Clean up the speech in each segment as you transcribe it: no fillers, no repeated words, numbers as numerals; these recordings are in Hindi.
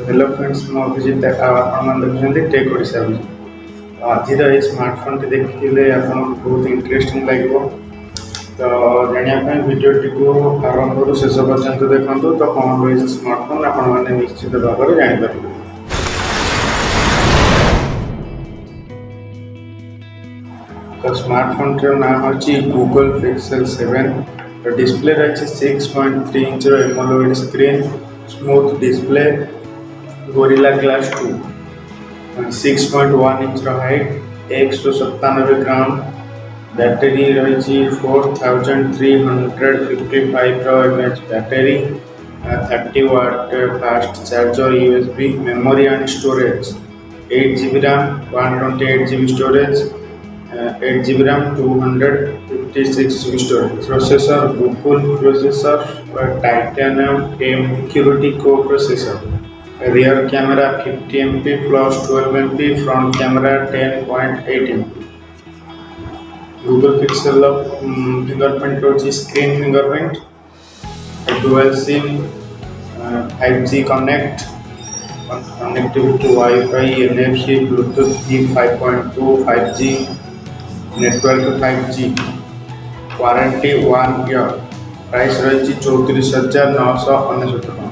हेलो फ्रेंड्स मैं अभिजित आपन देखते टेक ओडिशा अभिजित आज ये स्मार्टफोन टी देखिए आपको बहुत इंटरेस्टिंग लगे तो जानापी भिडियोटी को आरंभ रू शेष पर्यंत देखो तो कौन रही स्मार्टफोन आपने निश्चित भाव में जापर। तो स्मार्टफोन टीर नाम हूँ गूगल पिक्सेल 7। तो डिस्प्ले रही 6.3 inch AMOLED screen, smooth display, Gorilla Glass 2, 6.1 inch height, 197 gram, battery रही 4355 MH battery, 30 watt fast charger USB, memory and storage 8 GB RAM, 128 GB storage, 8 GB RAM, 256 GB storage. Processor Google processor titanium M को processor. Rear camera 50 MP plus 12 MP, front camera 10.8 MP। Google Pixel fingerprint होची screen fingerprint, dual SIM, 5G connect, connectivity wifi, NFC, Bluetooth 5.2, 5G network 5G, warranty 1 year, price रही 34,999।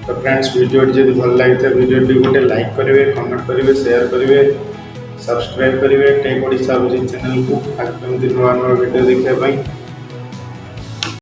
तो फ्रेंड्स वीडियो जब भल लगी वीडियो गोटे लाइक करेंगे, कमेंट करेंगे, शेयर करेंगे, सब्सक्राइब करेंगे टेक ओडिशा अभिजित चैनल को आगे नुआ नुआ वीडियो देखा।